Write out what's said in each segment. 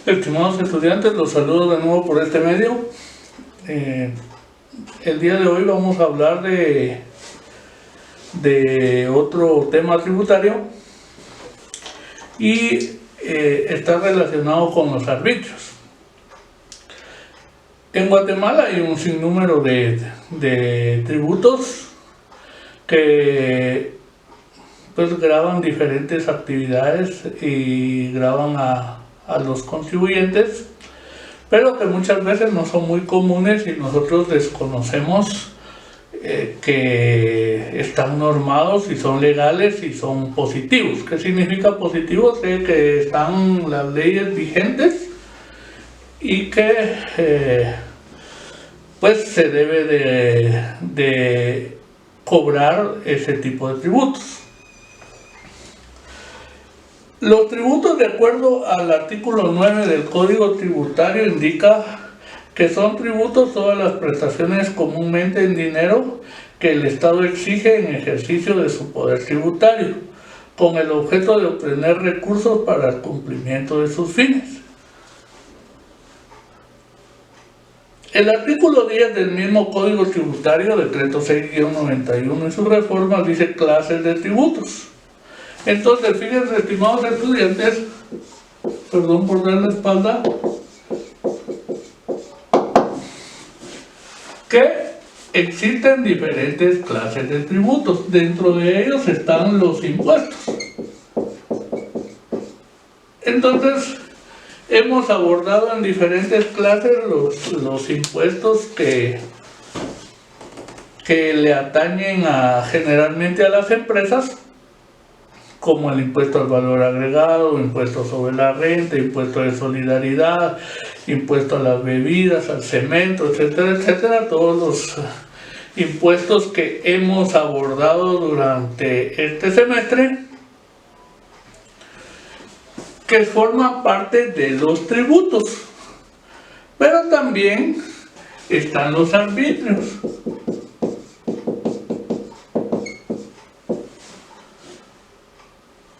Estimados estudiantes, los saludo de nuevo por este medio. El día de hoy vamos a hablar de otro tema tributario y está relacionado con los arbitrios. En Guatemala hay un sinnúmero de tributos que pues graban diferentes actividades y graban a los contribuyentes, pero que muchas veces no son muy comunes y nosotros desconocemos que están normados y son legales y son positivos. ¿Qué significa positivos? Que están las leyes vigentes y que pues se debe de cobrar ese tipo de tributos. Los tributos, de acuerdo al artículo 9 del Código Tributario, indica que son tributos todas las prestaciones comúnmente en dinero que el Estado exige en ejercicio de su poder tributario, con el objeto de obtener recursos para el cumplimiento de sus fines. El artículo 10 del mismo Código Tributario, decreto 6-91 y sus reformas, dice clases de tributos. Entonces, fíjense, estimados estudiantes, perdón por dar la espalda, que existen diferentes clases de tributos. Dentro de ellos están los impuestos. Entonces, hemos abordado en diferentes clases los impuestos que le atañen generalmente a las empresas, como el impuesto al valor agregado, impuesto sobre la renta, impuesto de solidaridad, impuesto a las bebidas, al cemento, etcétera, etcétera, todos los impuestos que hemos abordado durante este semestre, que forman parte de los tributos. Pero también están los arbitrios.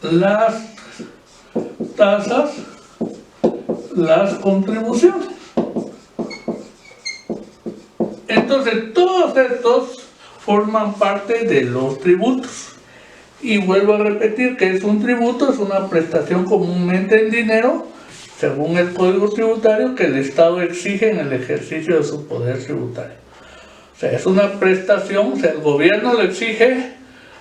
Las tasas, las contribuciones. Entonces, todos estos forman parte de los tributos. Y vuelvo a repetir que es un tributo, es una prestación comúnmente en dinero, según el Código Tributario, que el Estado exige en el ejercicio de su poder tributario. O sea, es una prestación, o sea, el gobierno lo exige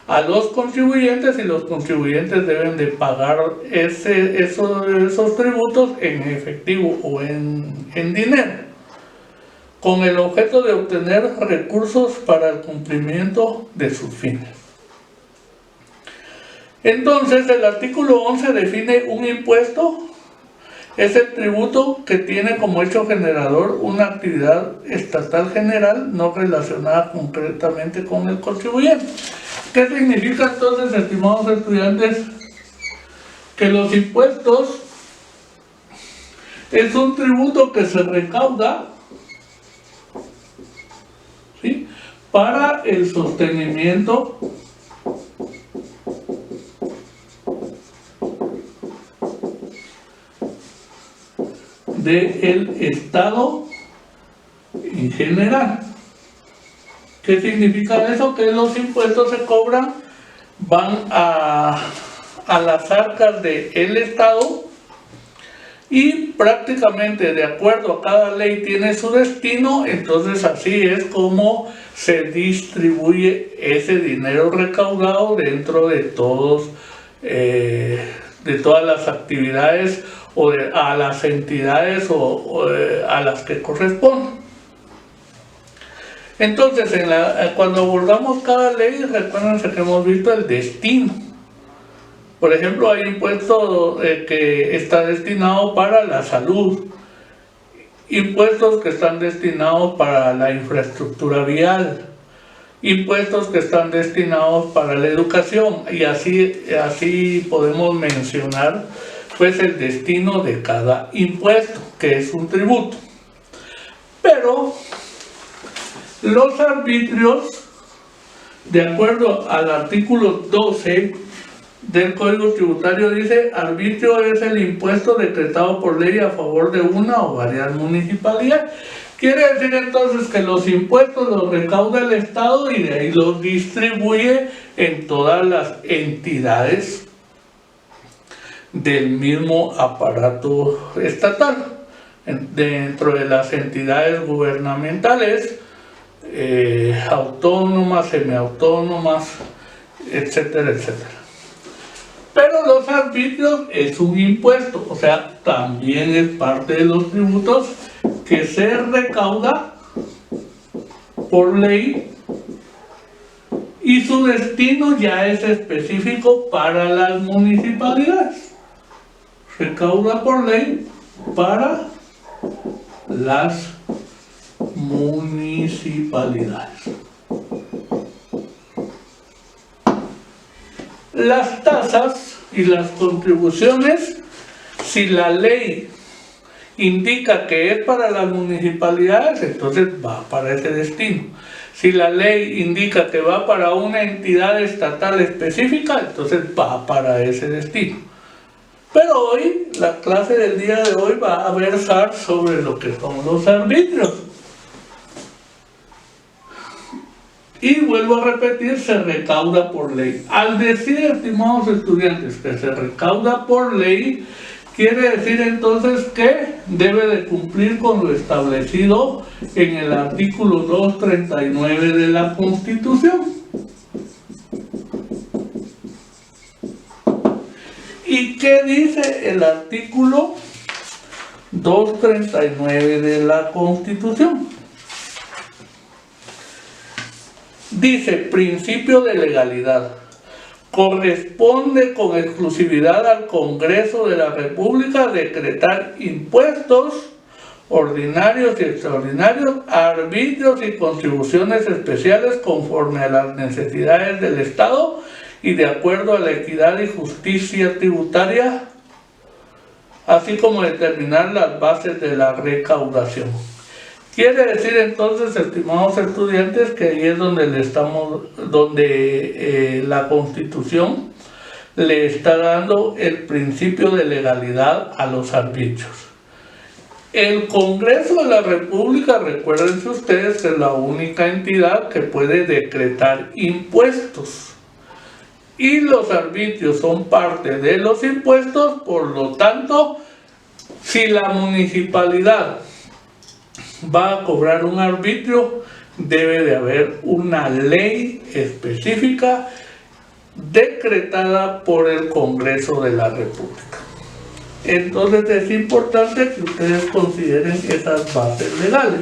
a los contribuyentes y los contribuyentes deben de pagar esos tributos en efectivo o en dinero, con el objeto de obtener recursos para el cumplimiento de sus fines. Entonces, el artículo 11 define un impuesto. Es el tributo que tiene como hecho generador una actividad estatal general no relacionada concretamente con el contribuyente. ¿Qué significa entonces, estimados estudiantes? Que los impuestos es un tributo que se recauda, ¿sí?, para el sostenimiento del Estado en general. ¿Qué significa eso? Que los impuestos se cobran, van a las arcas del Estado y prácticamente de acuerdo a cada ley tiene su destino. Entonces así es como se distribuye ese dinero recaudado dentro de todas las actividades o a las entidades a las que corresponden. Entonces, cuando abordamos cada ley, recuérdense que hemos visto el destino. Por ejemplo, hay impuestos que está destinado para la salud, impuestos que están destinados para la infraestructura vial, impuestos que están destinados para la educación, y así podemos mencionar pues el destino de cada impuesto, que es un tributo. Pero los arbitrios, de acuerdo al artículo 12 del Código Tributario dice: arbitrio es el impuesto decretado por ley a favor de una o varias municipalidades. Quiere decir entonces que los impuestos los recauda el Estado y de ahí los distribuye en todas las entidades del mismo aparato estatal. Dentro de las entidades gubernamentales, autónomas, semiautónomas, etcétera, etcétera. Pero los arbitrios es un impuesto, o sea, también es parte de los tributos que se recauda por ley y su destino ya es específico para las municipalidades. Recauda por ley para las municipalidades. Las tasas y las contribuciones, si la ley indica que es para las municipalidades, entonces va para ese destino. Si la ley indica que va para una entidad estatal específica, entonces va para ese destino. Pero hoy, la clase del día de hoy va a versar sobre lo que son los arbitrios. Y vuelvo a repetir, se recauda por ley. Al decir, estimados estudiantes, que se recauda por ley, quiere decir entonces que debe de cumplir con lo establecido en el artículo 239 de la Constitución. ¿Y qué dice el artículo 239 de la Constitución? Dice: principio de legalidad. Corresponde con exclusividad al Congreso de la República decretar impuestos ordinarios y extraordinarios, arbitrios y contribuciones especiales conforme a las necesidades del Estado y de acuerdo a la equidad y justicia tributaria, así como determinar las bases de la recaudación. Quiere decir entonces, estimados estudiantes, que ahí es donde la Constitución le está dando el principio de legalidad a los arbitrios. El Congreso de la República, recuérdense ustedes, que es la única entidad que puede decretar impuestos. Y los arbitrios son parte de los impuestos, por lo tanto, si la municipalidad va a cobrar un arbitrio, debe de haber una ley específica decretada por el Congreso de la República. Entonces es importante que ustedes consideren esas bases legales.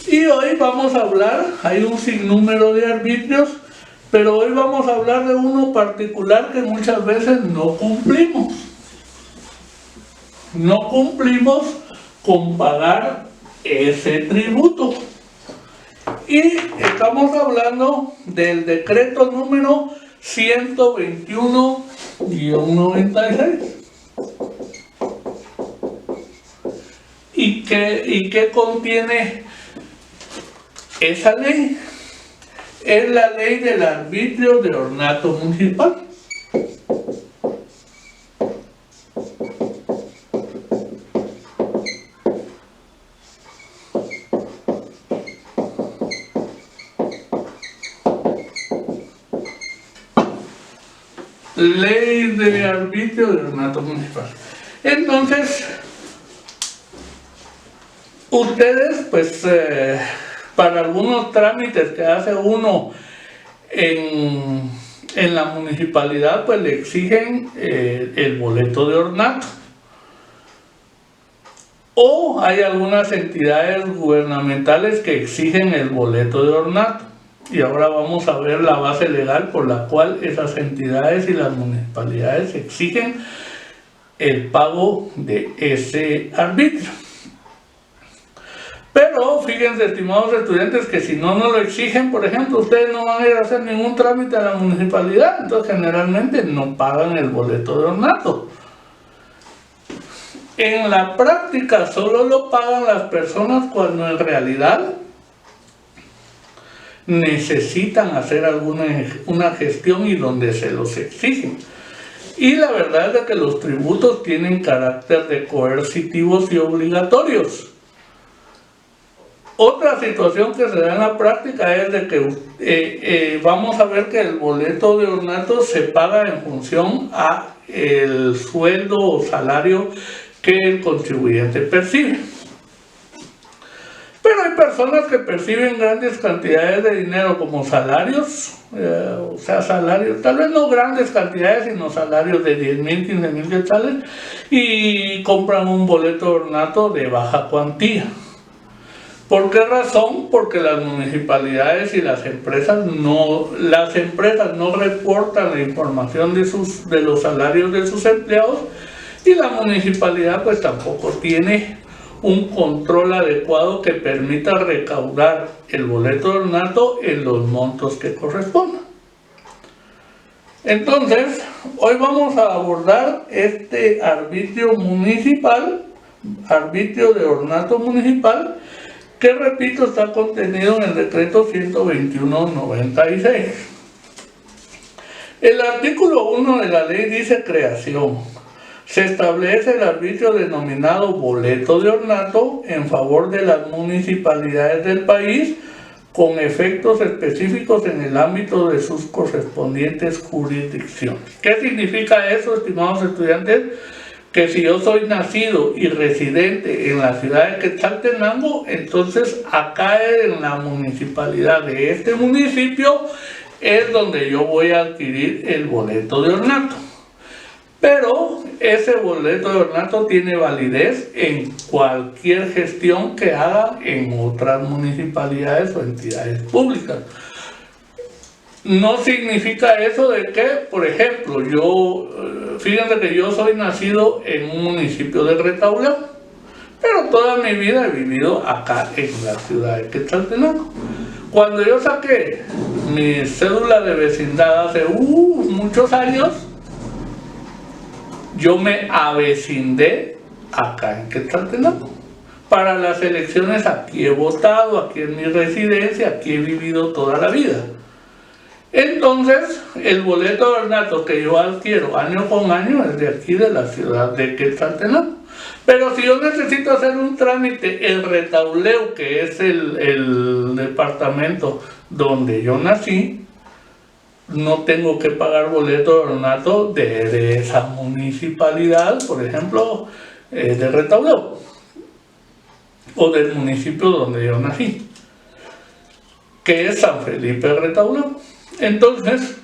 Y hoy vamos a hablar, hay un sinnúmero de arbitrios, pero hoy vamos a hablar de uno particular que muchas veces no cumplimos. No cumplimos con pagar ese tributo. Y estamos hablando del decreto número 121-96. ¿Y qué contiene esa ley? Es la ley del arbitrio de ornato municipal. Ley de arbitrio de ornato municipal. Entonces, ustedes, pues, para algunos trámites que hace uno en la municipalidad, pues le exigen el boleto de ornato. O hay algunas entidades gubernamentales que exigen el boleto de ornato. Y ahora vamos a ver la base legal por la cual esas entidades y las municipalidades exigen el pago de ese arbitrio. Pero fíjense, estimados estudiantes, que si no lo exigen, por ejemplo, ustedes no van a ir a hacer ningún trámite a la municipalidad, entonces generalmente no pagan el boleto de ornato. En la práctica solo lo pagan las personas cuando en realidad necesitan hacer una gestión y donde se los exigen. Y la verdad es que los tributos tienen carácter de coercitivos y obligatorios. Otra situación que se da en la práctica es de que vamos a ver que el boleto de ornato se paga en función a el sueldo o salario que el contribuyente percibe. Pero hay personas que perciben grandes cantidades de dinero como salarios, o sea, salarios, tal vez no grandes cantidades, sino salarios de 10,000, 15,000 quetzales, y compran un boleto de ornato de baja cuantía. ¿Por qué razón? Porque las municipalidades y las empresas no reportan la información de los salarios de sus empleados, y la municipalidad pues tampoco tiene un control adecuado que permita recaudar el boleto de ornato en los montos que correspondan. Entonces, hoy vamos a abordar este arbitrio municipal, arbitrio de ornato municipal, que repito está contenido en el decreto 121/96. El artículo 1 de la ley dice creación. Se establece el arbitrio denominado boleto de ornato en favor de las municipalidades del país con efectos específicos en el ámbito de sus correspondientes jurisdicciones. ¿Qué significa eso, estimados estudiantes? Que si yo soy nacido y residente en la ciudad de Quetzaltenango, entonces acá en la municipalidad de este municipio es donde yo voy a adquirir el boleto de ornato. Pero ese boleto de ornato tiene validez en cualquier gestión que haga en otras municipalidades o entidades públicas. No significa eso de que, por ejemplo, fíjense que yo soy nacido en un municipio de Retauleu, pero toda mi vida he vivido acá en la ciudad de Quetzaltenango. Cuando yo saqué mi cédula de vecindad hace muchos años, yo me avecindé acá en Quetzaltenango. Para las elecciones aquí he votado, aquí es mi residencia, aquí he vivido toda la vida. Entonces, el boleto de ornato que yo adquiero año con año es de aquí, de la ciudad de Quetzaltenango. Pero si yo necesito hacer un trámite en Retauleu, que es el departamento donde yo nací, no tengo que pagar boleto de ornato de esa municipalidad, por ejemplo, de Retauleu, o del municipio donde yo nací, que es San Felipe Retauleu. Entonces,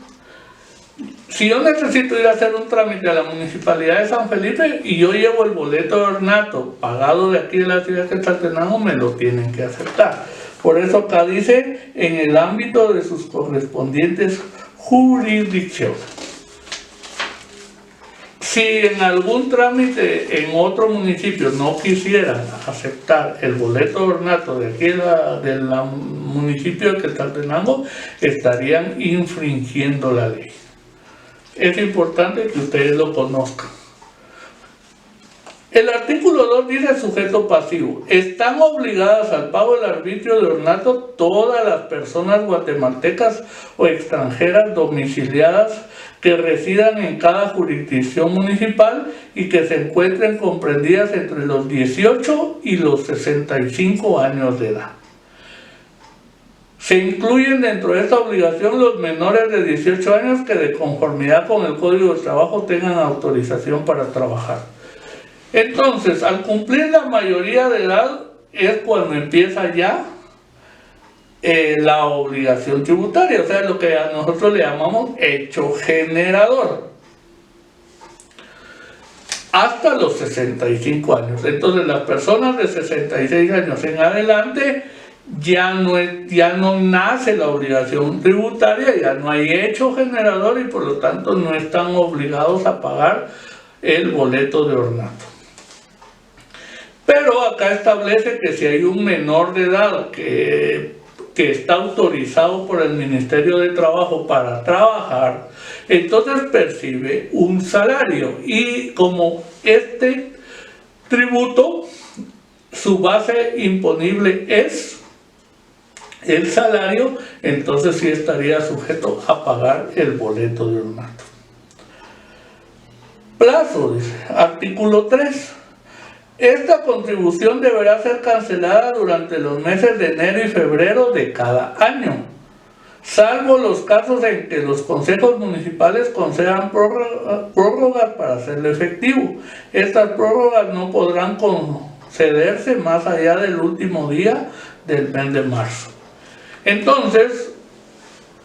si yo necesito ir a hacer un trámite a la municipalidad de San Felipe y yo llevo el boleto de ornato pagado de aquí de la ciudad de Quetzaltenango, me lo tienen que aceptar. Por eso acá dice, en el ámbito de sus correspondientes jurisdicciones. Si en algún trámite en otro municipio no quisieran aceptar el boleto de ornato de aquí del municipio de Quetzaltenango, estarían infringiendo la ley. Es importante que ustedes lo conozcan. El artículo 2 dice sujeto pasivo. Están obligadas al pago del arbitrio de ornato todas las personas guatemaltecas o extranjeras domiciliadas que residan en cada jurisdicción municipal y que se encuentren comprendidas entre los 18 y los 65 años de edad. Se incluyen dentro de esta obligación los menores de 18 años que de conformidad con el Código de Trabajo tengan autorización para trabajar. Entonces, al cumplir la mayoría de edad es cuando empieza ya la obligación tributaria, o sea, lo que a nosotros le llamamos hecho generador, hasta los 65 años. Entonces, las personas de 66 años en adelante ya no nace la obligación tributaria, ya no hay hecho generador y por lo tanto no están obligados a pagar el boleto de ornato. Pero acá establece que si hay un menor de edad que está autorizado por el Ministerio de Trabajo para trabajar, entonces percibe un salario. Y como este tributo, su base imponible es el salario, entonces sí estaría sujeto a pagar el boleto de ornato. Plazo, dice, artículo 3. Esta contribución deberá ser cancelada durante los meses de enero y febrero de cada año, salvo los casos en que los consejos municipales concedan prórrogas para hacerlo efectivo. Estas prórrogas no podrán concederse más allá del último día del mes de marzo. Entonces,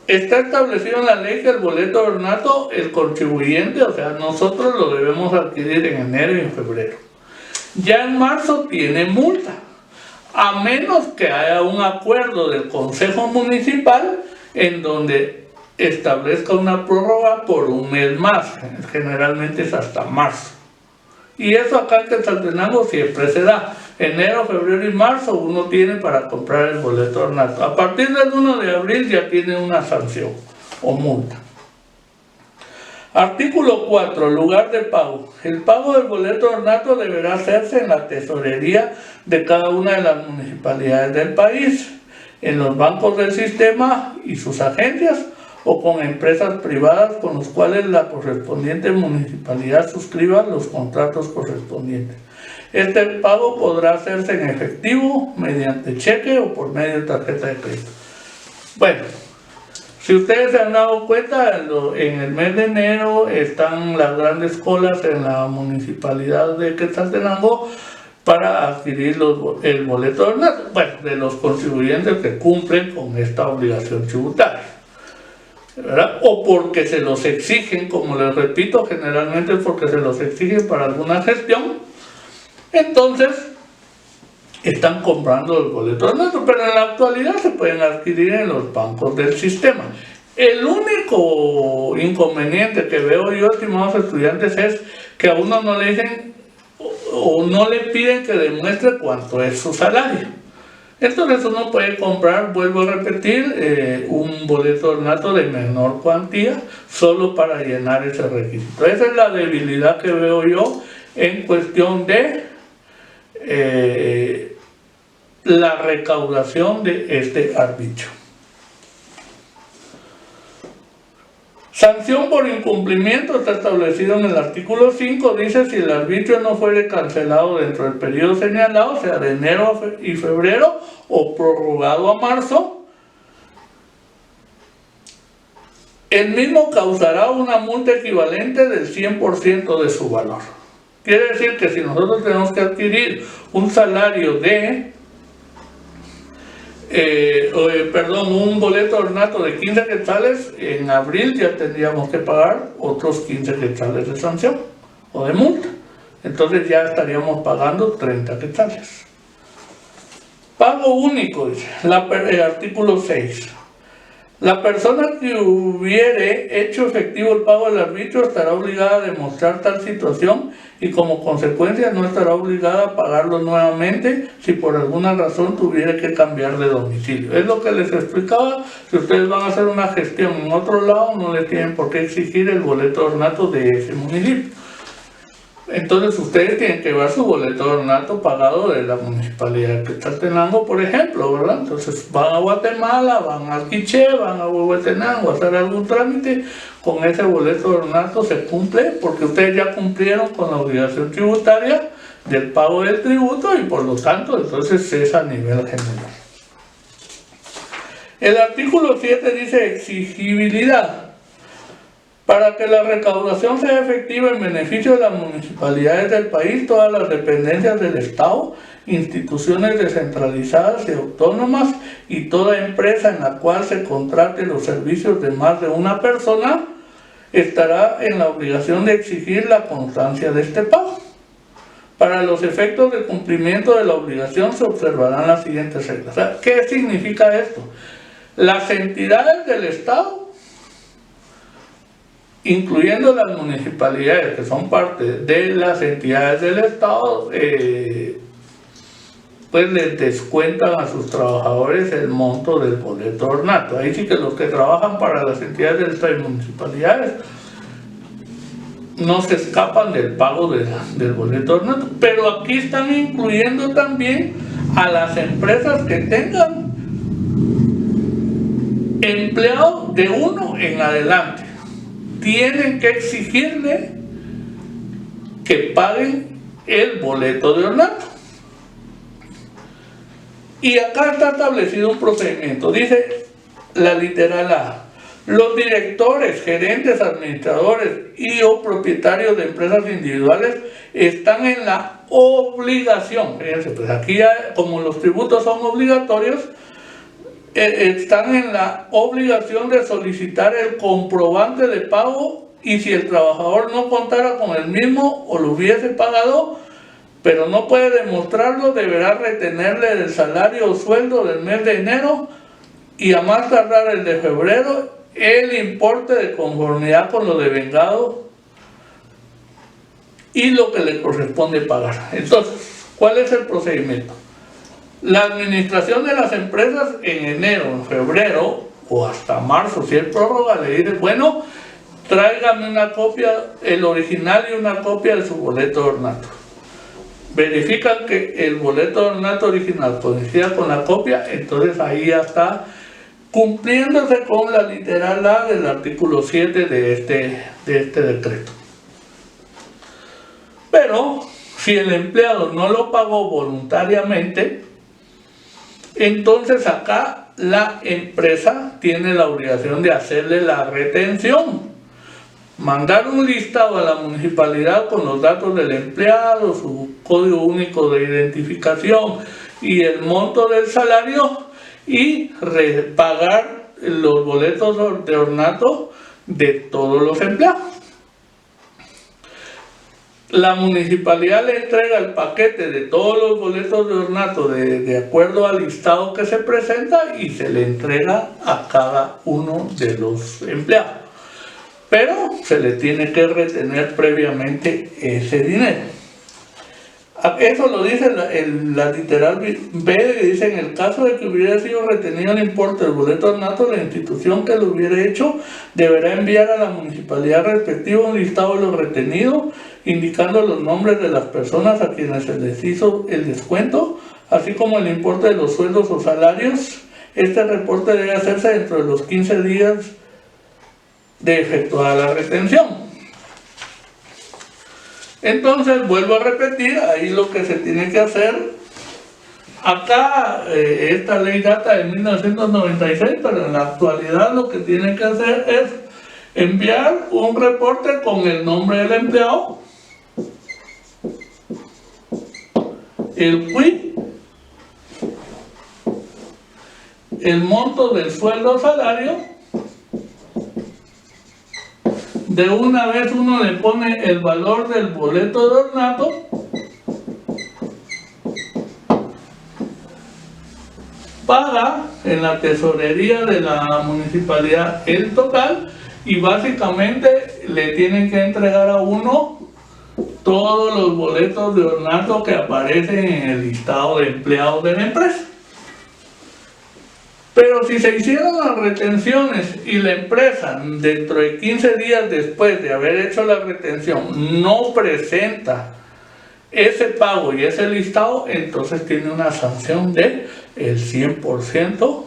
está establecido en la ley que el boleto de ornato, el contribuyente, o sea, nosotros lo debemos adquirir en enero y en febrero. Ya en marzo tiene multa, a menos que haya un acuerdo del Consejo Municipal en donde establezca una prórroga por un mes más, generalmente es hasta marzo. Y eso acá en Quetzaltenango siempre se da. Enero, febrero y marzo uno tiene para comprar el boleto de ornato. A partir del 1 de abril ya tiene una sanción o multa. Artículo 4. Lugar de pago. El pago del boleto de ornato deberá hacerse en la tesorería de cada una de las municipalidades del país, en los bancos del sistema y sus agencias, o con empresas privadas con los cuales la correspondiente municipalidad suscriba los contratos correspondientes. Este pago podrá hacerse en efectivo, mediante cheque o por medio de tarjeta de crédito. Bueno, si ustedes se han dado cuenta, en el mes de enero están las grandes colas en la municipalidad de Quetzaltenango para adquirir el boleto de ornato, bueno, de los contribuyentes que cumplen con esta obligación tributaria, ¿verdad? O porque se los exigen, como les repito, generalmente es porque se los exigen para alguna gestión. Entonces están comprando el boleto de ornato, pero en la actualidad se pueden adquirir en los bancos del sistema. El único inconveniente que veo yo, estimados estudiantes, es que a uno no le dicen o no le piden que demuestre cuánto es su salario. Entonces uno puede comprar, vuelvo a repetir, un boleto de ornato de menor cuantía solo para llenar ese requisito. Esa es la debilidad que veo yo en cuestión de la recaudación de este arbitrio. Sanción por incumplimiento está establecido en el artículo 5, dice: si el arbitrio no fuere cancelado dentro del periodo señalado, sea de enero y febrero o prorrogado a marzo, el mismo causará una multa equivalente del 100% de su valor. Quiere decir que si nosotros tenemos que adquirir un salario de, un boleto de ornato de 15 quetzales, en abril ya tendríamos que pagar otros 15 quetzales de sanción o de multa. Entonces ya estaríamos pagando 30 quetzales. Pago único, dice el artículo 6. La persona que hubiere hecho efectivo el pago del arbitrio estará obligada a demostrar tal situación y como consecuencia no estará obligada a pagarlo nuevamente si por alguna razón tuviera que cambiar de domicilio. Es lo que les explicaba: si ustedes van a hacer una gestión en otro lado, no les tienen por qué exigir el boleto de ornato de ese municipio. Entonces ustedes tienen que llevar su boleto de ornato pagado de la municipalidad de Quetzaltenango, por ejemplo, ¿verdad? Entonces van a Guatemala, van a Quiché, van a Huehuetenango a hacer algún trámite, con ese boleto de ornato se cumple, porque ustedes ya cumplieron con la obligación tributaria del pago del tributo y por lo tanto entonces es a nivel general. El artículo 7 dice exigibilidad. Para que la recaudación sea efectiva en beneficio de las municipalidades del país, todas las dependencias del Estado, instituciones descentralizadas y autónomas y toda empresa en la cual se contrate los servicios de más de una persona estará en la obligación de exigir la constancia de este pago. Para los efectos de cumplimiento de la obligación se observarán las siguientes reglas. ¿Qué significa esto? Las entidades del Estado, incluyendo las municipalidades que son parte de las entidades del Estado, pues les descuentan a sus trabajadores el monto del boleto de ornato. Ahí sí que los que trabajan para las entidades del Estado y municipalidades no se escapan del pago del boleto de ornato. Pero aquí están incluyendo también a las empresas que tengan empleado de 1 en adelante tienen que exigirle que paguen el boleto de ornato. Y acá está establecido un procedimiento. Dice la literal A: los directores, gerentes, administradores y o propietarios de empresas individuales están en la obligación, fíjense, pues aquí ya, como los tributos son obligatorios, están en la obligación de solicitar el comprobante de pago, y si el trabajador no contara con el mismo o lo hubiese pagado, pero no puede demostrarlo, deberá retenerle del salario o sueldo del mes de enero y a más tardar el de febrero el importe de conformidad con lo devengado y lo que le corresponde pagar. Entonces, ¿cuál es el procedimiento? La administración de las empresas en enero, en febrero o hasta marzo, si es prórroga, le dice: bueno, tráigame una copia, el original y una copia de su boleto de ornato. Verifican que el boleto de ornato original coincida con la copia, entonces ahí ya está cumpliéndose con la literal A del artículo 7 de este decreto. Pero si el empleado no lo pagó voluntariamente, entonces acá la empresa tiene la obligación de hacerle la retención, mandar un listado a la municipalidad con los datos del empleado, su código único de identificación y el monto del salario, y pagar los boletos de ornato de todos los empleados. La municipalidad le entrega el paquete de todos los boletos de ornato de acuerdo al listado que se presenta, y se le entrega a cada uno de los empleados. Pero se le tiene que retener previamente ese dinero. Eso lo dice la literal B, dice: en el caso de que hubiera sido retenido el importe del boleto de ornato, la institución que lo hubiera hecho deberá enviar a la municipalidad respectiva un listado de lo retenido, indicando los nombres de las personas a quienes se les hizo el descuento, así como el importe de los sueldos o salarios. Este reporte debe hacerse dentro de los 15 días de efectuar la retención. Entonces, vuelvo a repetir, ahí lo que se tiene que hacer, acá esta ley data de 1996, pero en la actualidad lo que tiene que hacer es enviar un reporte con el nombre del empleado, el CUI, el monto del sueldo o salario. De una vez uno le pone el valor del boleto de ornato, paga en la tesorería de la municipalidad el total, y básicamente le tienen que entregar a uno todos los boletos de ornato que aparecen en el listado de empleados de la empresa. Pero si se hicieron las retenciones y la empresa dentro de 15 días después de haber hecho la retención no presenta ese pago y ese listado, entonces tiene una sanción de el 100%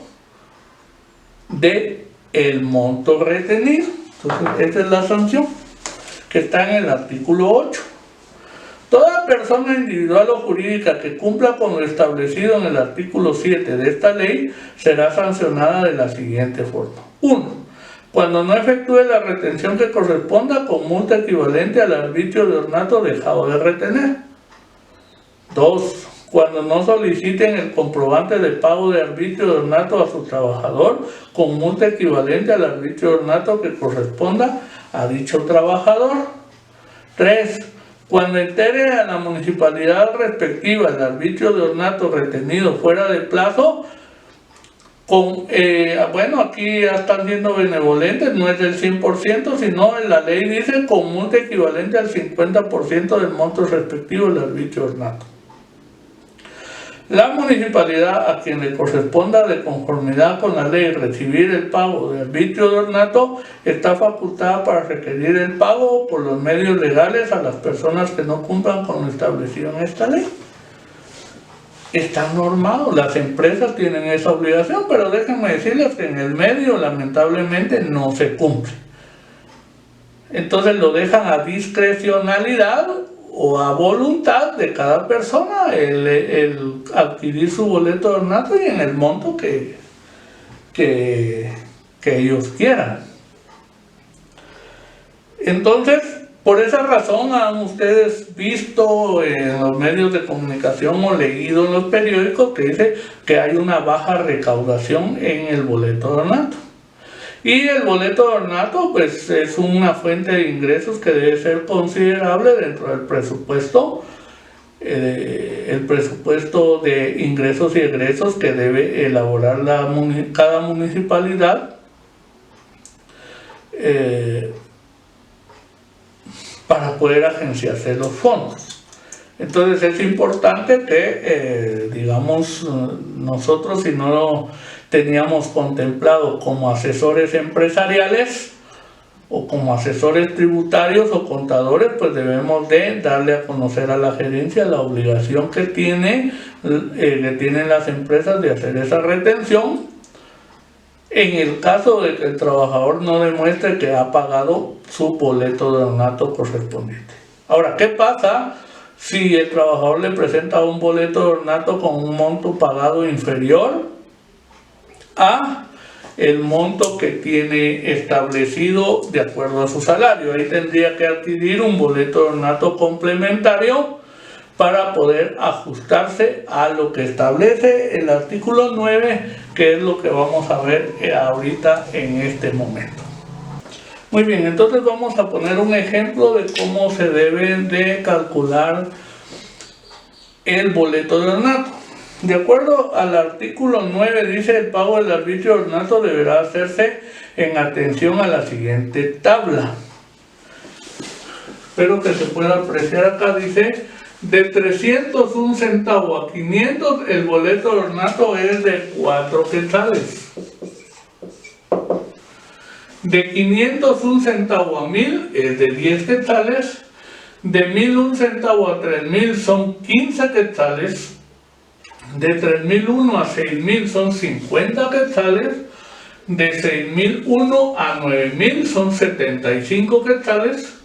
de el monto retenido. Entonces esa es la sanción que está en el artículo 8. Toda persona individual o jurídica que cumpla con lo establecido en el artículo 7 de esta ley será sancionada de la siguiente forma. 1. Cuando no efectúe la retención que corresponda, con multa equivalente al arbitrio de ornato dejado de retener. 2. Cuando no soliciten el comprobante de pago de arbitrio de ornato a su trabajador, con multa equivalente al arbitrio de ornato que corresponda a dicho trabajador. 3. Cuando entere a la municipalidad respectiva el arbitrio de ornato retenido fuera de plazo, bueno, aquí ya están siendo benevolentes, no es del 100%, sino en la ley dice con multa equivalente al 50% del monto respectivo del arbitrio de ornato. La municipalidad a quien le corresponda de conformidad con la ley recibir el pago de arbitrio de ornato está facultada para requerir el pago por los medios legales a las personas que no cumplan con lo establecido en esta ley. está normado, las empresas tienen esa obligación, pero déjenme decirles que en el medio lamentablemente no se cumple. Entonces lo dejan a discrecionalidad o a voluntad de cada persona el adquirir su boleto de ornato y en el monto que ellos quieran. Entonces, por esa razón han ustedes visto en los medios de comunicación o leído en los periódicos que dice que hay una baja recaudación en el boleto de ornato. Y el boleto de ornato pues es una fuente de ingresos que debe ser considerable dentro del presupuesto, el presupuesto de ingresos y egresos que debe elaborar cada municipalidad para poder agenciarse los fondos. Entonces es importante que, digamos, nosotros si no lo teníamos contemplado como asesores empresariales o como asesores tributarios o contadores, pues debemos de darle a conocer a la gerencia la obligación que tienen las empresas de hacer esa retención en el caso de que el trabajador no demuestre que ha pagado su boleto de ornato correspondiente. Ahora, ¿qué pasa si el trabajador le presenta un boleto de ornato con un monto pagado inferior a el monto que tiene establecido de acuerdo a su salario? Ahí tendría que adquirir un boleto de ornato complementario para poder ajustarse a lo que establece el artículo 9, que es lo que vamos a ver ahorita en este momento. Muy bien, entonces vamos a poner un ejemplo de cómo se debe de calcular el boleto de ornato. De acuerdo al artículo 9 dice: el pago del arbitrio de ornato deberá hacerse en atención a la siguiente tabla. Espero que se pueda apreciar acá. Dice: de 301 centavos a 500 el boleto de ornato es de 4 quetzales. De 501 centavos a 1000 es de 10 quetzales. De 1001 centavos a 3000 son 15 quetzales. De 3001 a 6000 son 50 quetzales. De 6001 a 9000 son 75 quetzales.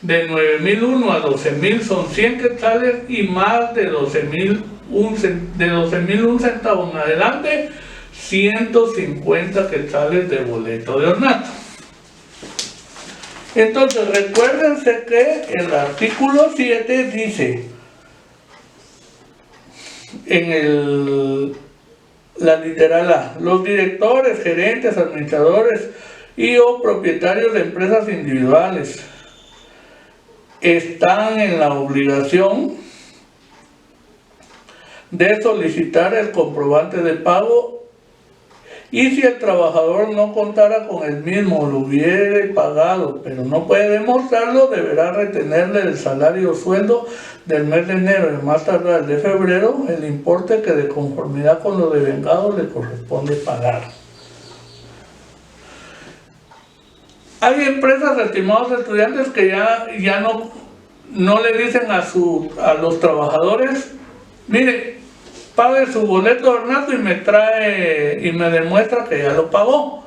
De 9001 a 12000 son 100 quetzales, y más de 12001 centavos en adelante, 150 quetzales de boleto de ornato. Entonces recuérdense que el artículo 7 dice en la literal A: los directores, gerentes, administradores y o propietarios de empresas individuales están en la obligación de solicitar el comprobante de pago, y si el trabajador no contara con el mismo, lo hubiere pagado, pero no puede demostrarlo, deberá retenerle el salario o sueldo del mes de enero y más tardar de febrero el importe que de conformidad con lo devengado le corresponde pagar. Hay empresas, estimados estudiantes, que ya no le dicen a los trabajadores: mire, pague su boleto de ornato y me demuestra que ya lo pagó,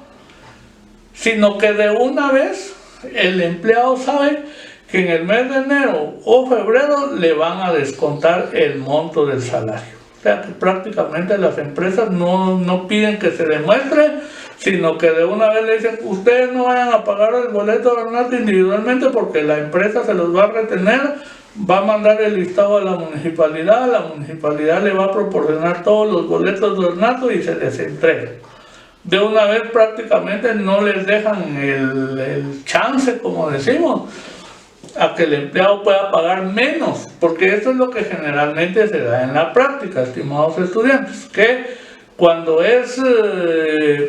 sino que de una vez el empleado sabe que en el mes de enero o febrero le van a descontar el monto del salario. O sea que prácticamente las empresas no piden que se demuestre, sino que de una vez le dicen: ustedes no vayan a pagar el boleto de ornato individualmente porque la empresa se los va a retener, va a mandar el listado a la municipalidad le va a proporcionar todos los boletos de ornato y se les entrega. De una vez prácticamente no les dejan el chance, como decimos, a que el empleado pueda pagar menos, porque eso es lo que generalmente se da en la práctica, estimados estudiantes, que cuando es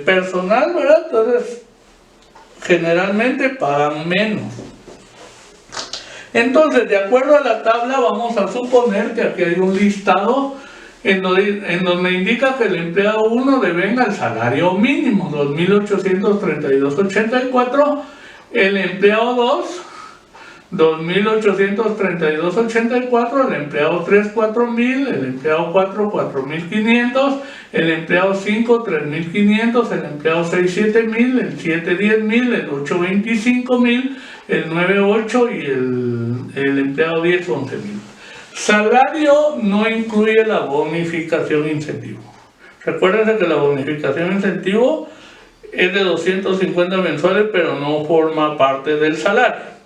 personal, ¿verdad? Entonces generalmente pagan menos. Entonces, de acuerdo a la tabla, vamos a suponer que aquí hay un listado en donde indica que el empleado 1 devenga el salario mínimo, 2.832.84, el empleado 2 2.832.84, el empleado 3, 4.000, el empleado 4, 4.500, el empleado 5, 3.500, el empleado 6, 7.000, el 7, 10.000, el 8, 25.000, el 9, 8 y el empleado 10, 11.000. Salario no incluye la bonificación incentivo. Recuérdense que la bonificación incentivo es de 250 mensuales, pero no forma parte del salario.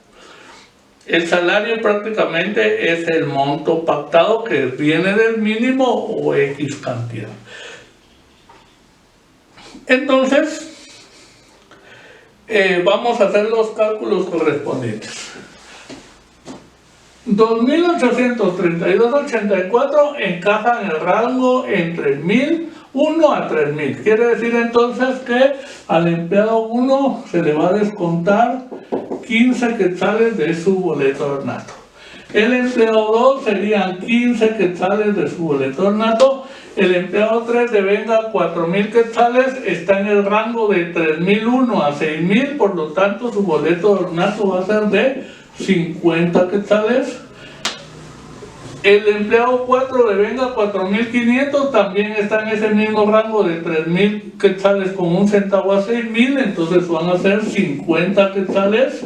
El salario prácticamente es el monto pactado que viene del mínimo o X cantidad. Entonces, vamos a hacer los cálculos correspondientes. 2.832.84 encaja en el rango entre 1.000 a 3.000. Quiere decir entonces que al empleado 1 se le va a descontar 15 quetzales de su boleto ornato. El empleado 2 serían 15 quetzales de su boleto ornato. El empleado 3 devenga 4.000 quetzales, está en el rango de 3.001 a 6.000, por lo tanto su boleto ornato va a ser de 50 quetzales. El empleado 4 devenga 4.500, también está en ese mismo rango de 3.000 quetzales con un centavo a 6.000, entonces van a ser 50 quetzales.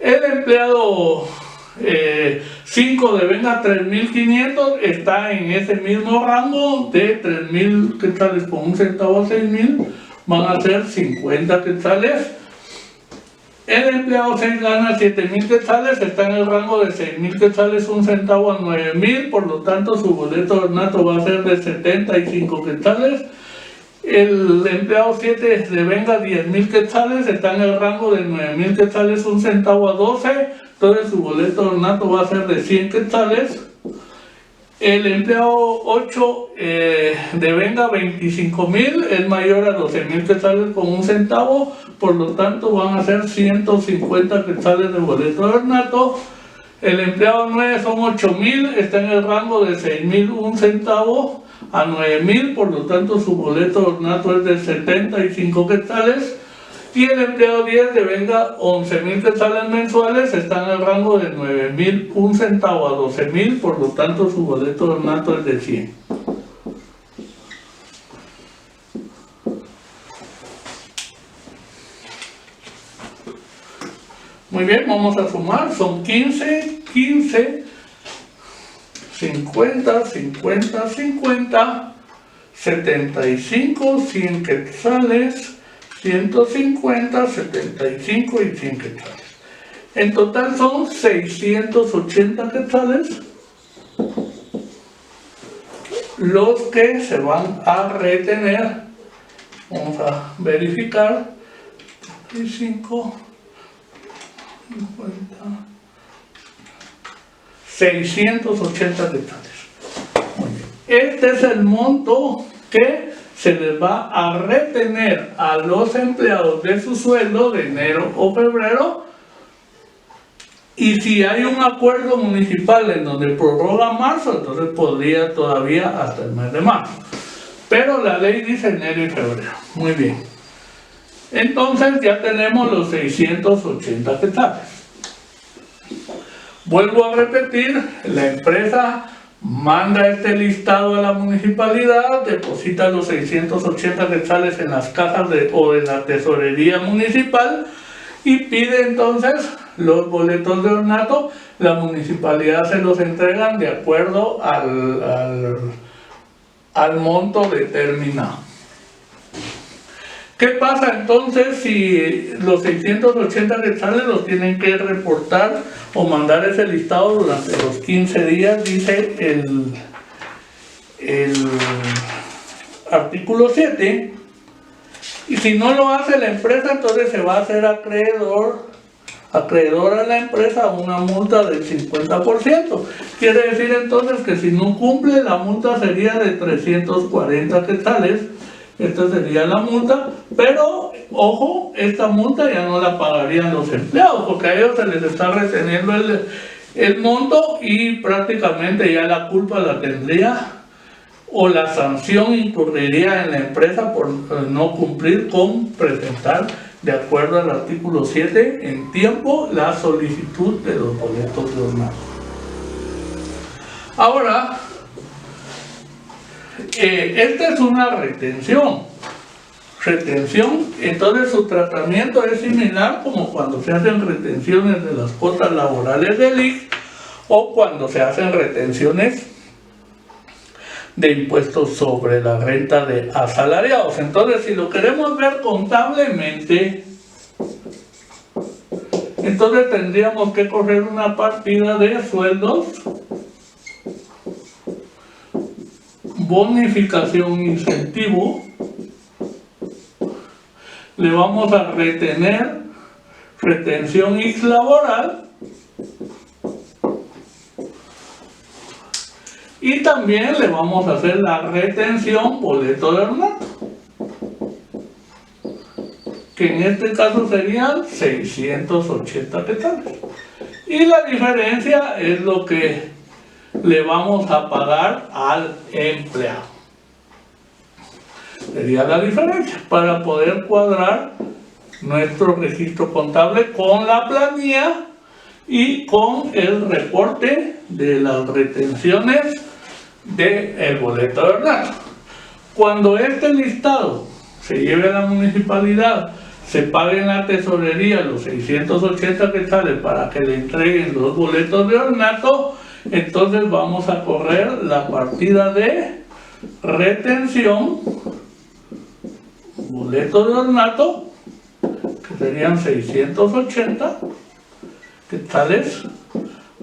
El empleado 5 devenga 3.500, está en ese mismo rango de 3.000 quetzales con un centavo a 6.000, van a ser 50 quetzales. El empleado 6 gana 7.000 quetzales, está en el rango de 6.000 quetzales, un centavo a 9.000, por lo tanto su boleto ornato va a ser de 75 quetzales. El empleado 7 devenga 10.000 quetzales, está en el rango de 9.000 quetzales, un centavo a 12, entonces su boleto ornato va a ser de 100 quetzales. El empleado 8 devenga 25.000, es mayor a 12.000 quetzales con un centavo, por lo tanto van a ser 150 quetzales de boleto ornato. El empleado 9 son 8.000, está en el rango de 6.000, un centavo a 9.000, por lo tanto su boleto ornato es de 75 quetzales. Y el empleado 10 devenga 11.000 quetzales mensuales, está en el rango de 9.000, un centavo a 12.000, por lo tanto su boleto ornato es de 100. Muy bien, vamos a sumar, son 15, 15, 50, 50, 50, 75, 100 quetzales, 150, 75 y 100 quetzales. En total son 680 quetzales los que se van a retener. Vamos a verificar. 35, 50, 680 quetzales. Muy bien. Este es el monto que se les va a retener a los empleados de su sueldo de enero o febrero, y si hay un acuerdo municipal en donde prorroga marzo, entonces podría todavía hasta el mes de marzo, pero la ley dice enero y febrero. Muy bien, entonces ya tenemos los 680 quetzales. Vuelvo a repetir, la empresa manda este listado a la municipalidad, deposita los 680 quetzales en las cajas o en la tesorería municipal y pide entonces los boletos de ornato. La municipalidad se los entregan de acuerdo al monto determinado. ¿Qué pasa entonces si los 680 quetzales los tienen que reportar o mandar ese listado durante los 15 días? Dice el artículo 7. Y si no lo hace la empresa, entonces se va a hacer acreedor a la empresa una multa del 50%. Quiere decir entonces que si no cumple, la multa sería de 340 quetzales. Esta sería la multa, pero ojo, esta multa ya no la pagarían los empleados, porque a ellos se les está reteniendo el monto y prácticamente ya la culpa la tendría, o la sanción incurriría en la empresa por no cumplir con presentar de acuerdo al artículo 7, en tiempo la solicitud de los boletos de ornato. Ahora, esta es una retención, entonces su tratamiento es similar como cuando se hacen retenciones de las cuotas laborales del ICS o cuando se hacen retenciones de impuestos sobre la renta de asalariados. Entonces, si lo queremos ver contablemente, entonces tendríamos que correr una partida de sueldos, bonificación, incentivo, le vamos a retener retención ICS laboral y también le vamos a hacer la retención boleto de ornato, que en este caso serían 680 quetzales. Y la diferencia es lo que le vamos a pagar al empleado. Sería la diferencia para poder cuadrar nuestro registro contable con la planilla y con el reporte de las retenciones del boleto de ornato. Cuando este listado se lleve a la municipalidad, se pague en la tesorería los 680 quetzales para que le entreguen los boletos de ornato, entonces vamos a correr la partida de retención boleto de ornato, que serían 680 quetzales,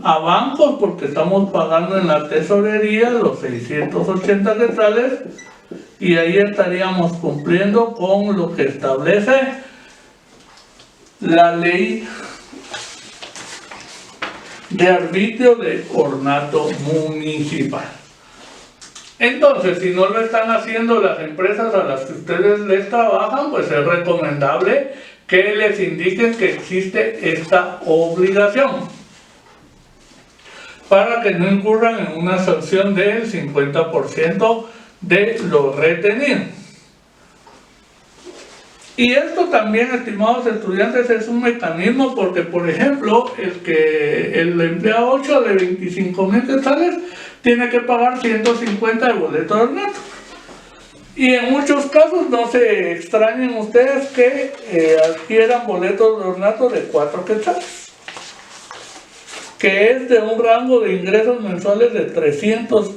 a bancos, porque estamos pagando en la tesorería los 680 quetzales, y ahí estaríamos cumpliendo con lo que establece la ley de arbitrio de ornato municipal. Entonces, si no lo están haciendo las empresas a las que ustedes les trabajan, pues es recomendable que les indiquen que existe esta obligación para que no incurran en una sanción del 50% de lo retenido. Y esto también, estimados estudiantes, es un mecanismo porque, por ejemplo, el empleado 8 de 25,000 quetzales tiene que pagar 150 de boleto de ornato. Y en muchos casos no se extrañen ustedes que adquieran boletos de ornato de 4 quetzales, que es de un rango de ingresos mensuales de 300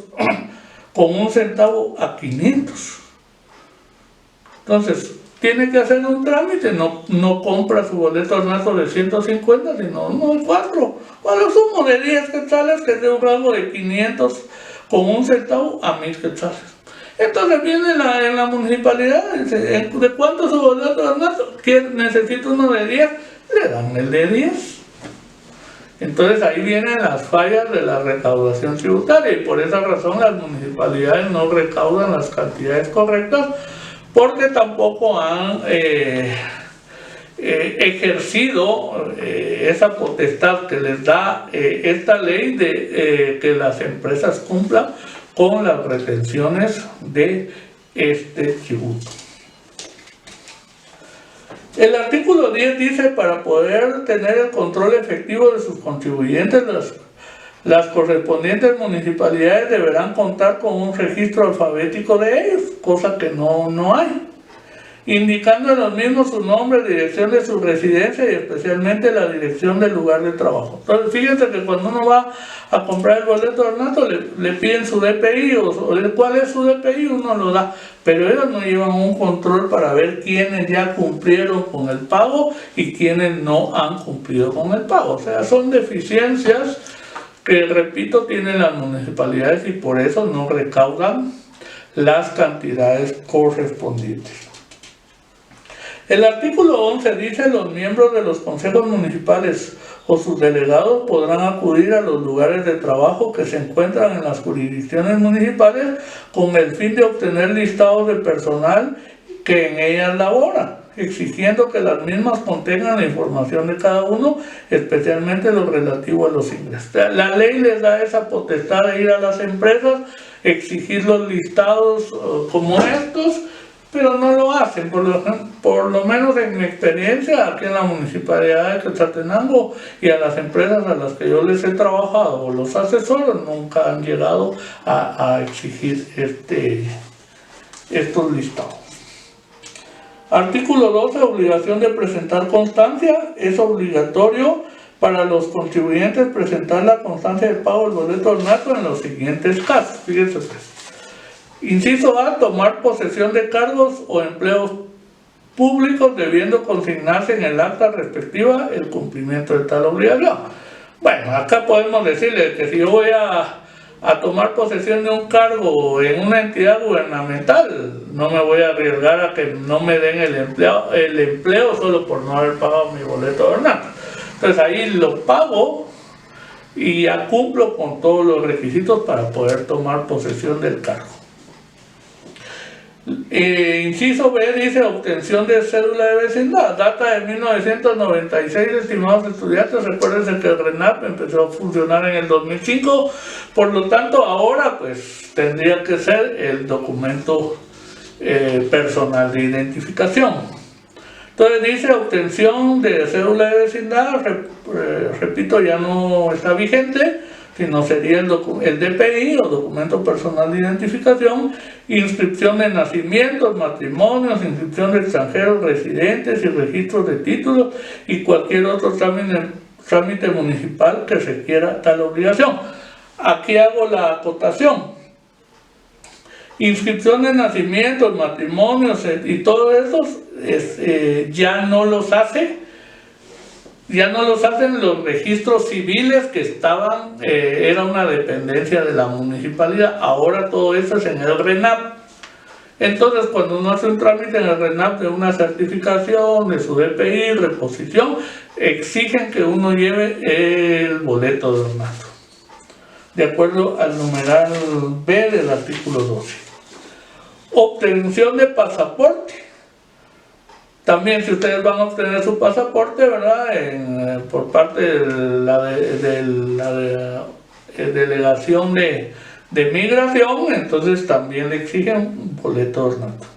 con un centavo a 500. Entonces, tiene que hacer un trámite, no compra su boleto de ornato de 150, sino de 4, o a lo sumo de 10 quetzales, que es de un rango de 500 con un centavo a 1000 quetzales. Entonces viene en la municipalidad, dice, ¿de cuánto su boleto de ornato? Necesito uno de 10, le dan el de 10. Entonces ahí vienen las fallas de la recaudación tributaria, y por esa razón las municipalidades no recaudan las cantidades correctas, porque tampoco han ejercido esa potestad que les da esta ley de que las empresas cumplan con las retenciones de este tributo. El artículo 10 dice: para poder tener el control efectivo de sus contribuyentes, las correspondientes municipalidades deberán contar con un registro alfabético de ellos, cosa que no hay, indicando en los mismos su nombre, dirección de su residencia y especialmente la dirección del lugar de trabajo. Entonces, fíjense que cuando uno va a comprar el boleto de ornato le piden su DPI o cuál es su DPI, uno lo da, pero ellos no llevan un control para ver quiénes ya cumplieron con el pago y quiénes no han cumplido con el pago. O sea, son deficiencias que, repito, tienen las municipalidades y por eso no recaudan las cantidades correspondientes. El artículo 11 dice: los miembros de los consejos municipales o sus delegados podrán acudir a los lugares de trabajo que se encuentran en las jurisdicciones municipales con el fin de obtener listados de personal que en ellas labora, exigiendo que las mismas contengan la información de cada uno, especialmente lo relativo a los ingresos. La ley les da esa potestad de ir a las empresas, exigir los listados como estos, pero no lo hacen. Por lo menos en mi experiencia aquí en la Municipalidad de Quetzaltenango y a las empresas a las que yo les he trabajado, los asesores, nunca han llegado a exigir estos listados. Artículo 12, obligación de presentar constancia. Es obligatorio para los contribuyentes presentar la constancia de pago del boleto ornato en los siguientes casos. Fíjense pues. Inciso A, tomar posesión de cargos o empleos públicos debiendo consignarse en el acta respectiva el cumplimiento de tal obligación. Bueno, acá podemos decirle que si yo voy a tomar posesión de un cargo en una entidad gubernamental, no me voy a arriesgar a que no me den el empleo solo por no haber pagado mi boleto de ornato. Entonces ahí lo pago y ya cumplo con todos los requisitos para poder tomar posesión del cargo. Inciso B dice obtención de cédula de vecindad, data de 1996, estimados estudiantes. Recuérdense que el RENAP empezó a funcionar en el 2005, por lo tanto ahora pues tendría que ser el documento personal de identificación. Entonces dice obtención de cédula de vecindad, repito, ya no está vigente, sino sería el DPI o documento personal de identificación, inscripción de nacimientos, matrimonios, inscripción de extranjeros residentes y registros de títulos y cualquier otro trámite municipal que requiera tal obligación. Aquí hago la acotación. Inscripción de nacimientos, matrimonios y todo eso ya no los hacen los registros civiles que estaban, era una dependencia de la municipalidad. Ahora todo eso es en el RENAP. Entonces cuando uno hace un trámite en el RENAP de una certificación, de su DPI, reposición, exigen que uno lleve el boleto de ornato, de acuerdo al numeral B del artículo 12. Obtención de pasaporte. También si ustedes van a obtener su pasaporte, ¿verdad? Por parte de la delegación de migración, entonces también le exigen un boleto de ornato.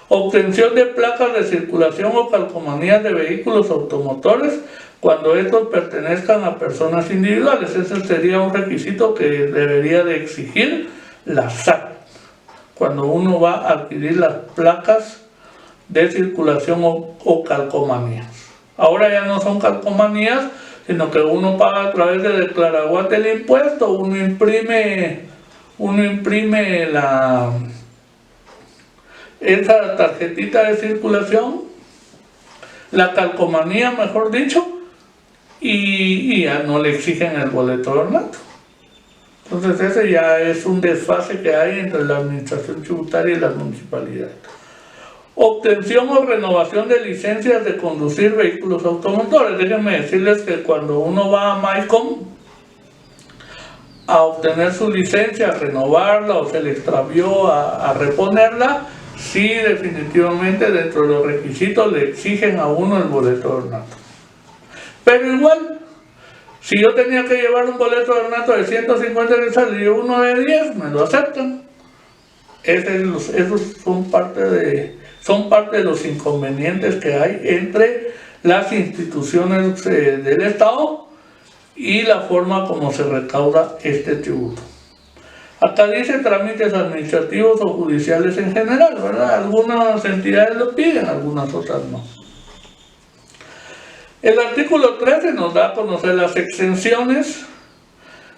Obtención de placas de circulación o calcomanías de vehículos automotores cuando estos pertenezcan a personas individuales. Ese sería un requisito que debería de exigir la SAT cuando uno va a adquirir las placas de circulación o calcomanías. Ahora ya no son calcomanías, sino que uno paga a través de Declaraguat el impuesto, uno imprime esa tarjetita de circulación, la calcomanía mejor dicho, y ya no le exigen el boleto de ornato. Entonces ese ya es un desfase que hay entre la administración tributaria y las municipalidades. Obtención o renovación de licencias de conducir vehículos automotores. Déjenme decirles que cuando uno va a MyCom a obtener su licencia, a renovarla o se le extravió, a reponerla, sí, definitivamente dentro de los requisitos le exigen a uno el boleto de ornato. Pero igual, si yo tenía que llevar un boleto de ornato de 150 quetzales y uno de 10, me lo aceptan. Esos son parte de los inconvenientes que hay entre las instituciones del Estado y la forma como se recauda este tributo. Acá dice trámites administrativos o judiciales en general, ¿verdad? Algunas entidades lo piden, algunas otras no. El artículo 13 nos da a conocer las exenciones.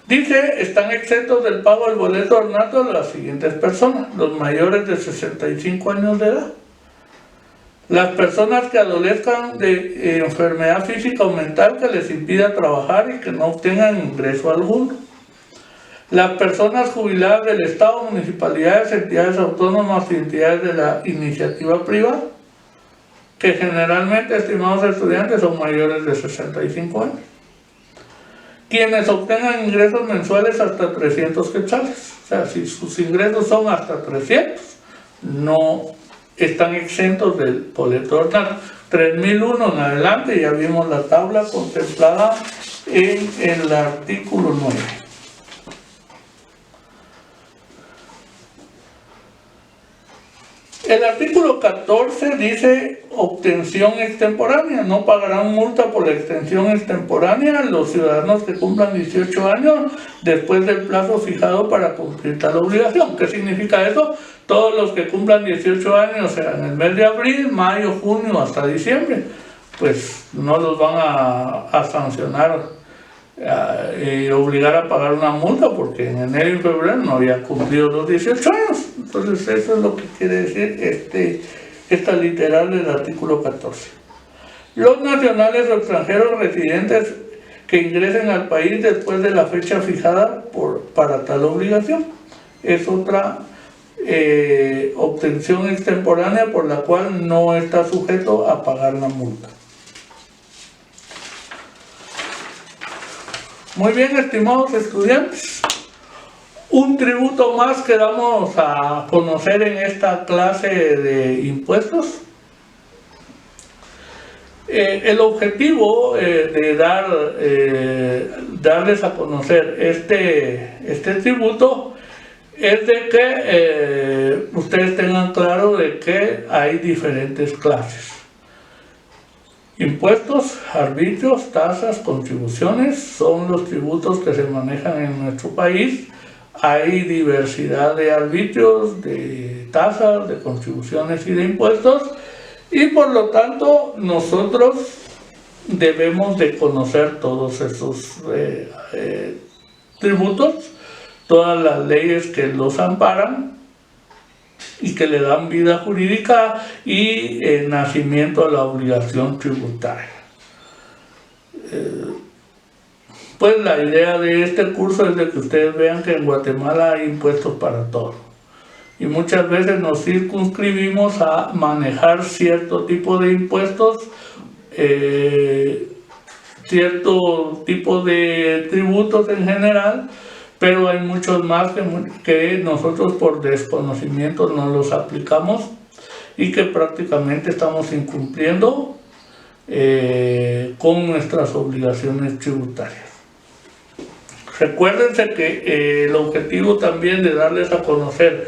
Dice, están exentos del pago del boleto de ornato las siguientes personas: los mayores de 65 años de edad, las personas que adolezcan de enfermedad física o mental que les impida trabajar y que no obtengan ingreso alguno, las personas jubiladas del Estado, municipalidades, entidades autónomas y entidades de la iniciativa privada, que generalmente, estimados estudiantes, son mayores de 65 años. Quienes obtengan ingresos mensuales hasta 300 quetzales, o sea, si sus ingresos son hasta 300, no están exentos del boleto de ornato. 3001 en adelante, ya vimos la tabla contemplada en el artículo 9. El artículo 14 dice obtención extemporánea. No pagarán multa por la extensión extemporánea los ciudadanos que cumplan 18 años después del plazo fijado para cumplir tal obligación. ¿Qué significa eso? Todos los que cumplan 18 años, o sea, en el mes de abril, mayo, junio, hasta diciembre, pues no los van a sancionar y obligar a pagar una multa porque en enero y febrero no habían cumplido los 18 años. Entonces eso es lo que quiere decir esta literal del artículo 14. Los nacionales o extranjeros residentes que ingresen al país después de la fecha fijada para tal obligación es otra obtención extemporánea por la cual no está sujeto a pagar la multa. Muy bien, estimados estudiantes, un tributo más que damos a conocer en esta clase de impuestos. El objetivo de darles a conocer este tributo es de que ustedes tengan claro de que hay diferentes clases. Impuestos, arbitrios, tasas, contribuciones son los tributos que se manejan en nuestro país. Hay diversidad de arbitrios, de tasas, de contribuciones y de impuestos, y por lo tanto nosotros debemos de conocer todos esos tributos, todas las leyes que los amparan y que le dan vida jurídica y nacimiento a la obligación tributaria. Pues la idea de este curso es de que ustedes vean que en Guatemala hay impuestos para todo. Y muchas veces nos circunscribimos a manejar cierto tipo de impuestos, cierto tipo de tributos en general, pero hay muchos más que nosotros por desconocimiento no los aplicamos y que prácticamente estamos incumpliendo con nuestras obligaciones tributarias. Recuérdense que el objetivo también de darles a conocer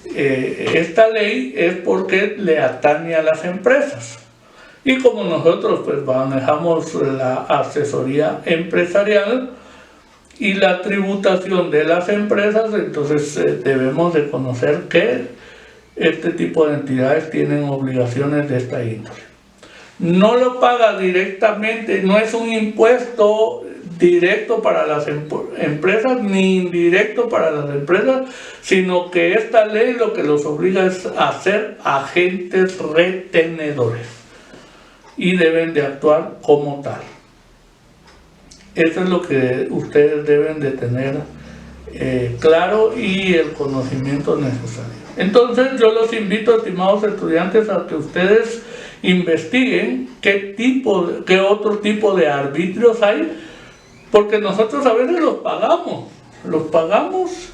esta ley es porque le atañe a las empresas. Y como nosotros pues manejamos la asesoría empresarial y la tributación de las empresas, entonces debemos de conocer que este tipo de entidades tienen obligaciones de esta índole. No lo paga directamente, no es un impuesto directo para las empresas ni indirecto para las empresas, sino que esta ley lo que los obliga es a ser agentes retenedores y deben de actuar como tal. Eso es lo que ustedes deben de tener claro y el conocimiento necesario. Entonces yo los invito, estimados estudiantes, a que ustedes investiguen qué otro tipo de arbitrios hay, porque nosotros a veces los pagamos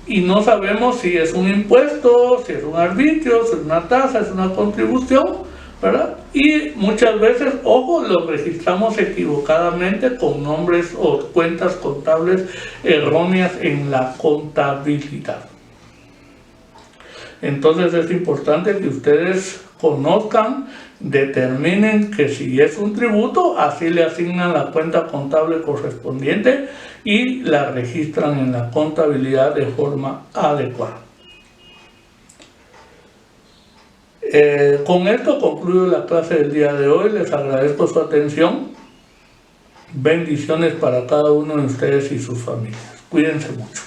y no sabemos si es un impuesto, si es un arbitrio, si es una tasa, es una contribución, ¿verdad? Y muchas veces, ojo, los registramos equivocadamente con nombres o cuentas contables erróneas en la contabilidad. Entonces es importante que ustedes conozcan, determinen que si es un tributo, así le asignan la cuenta contable correspondiente y la registran en la contabilidad de forma adecuada. Con esto concluyo la clase del día de hoy. Les agradezco su atención. Bendiciones para cada uno de ustedes y sus familias. Cuídense mucho.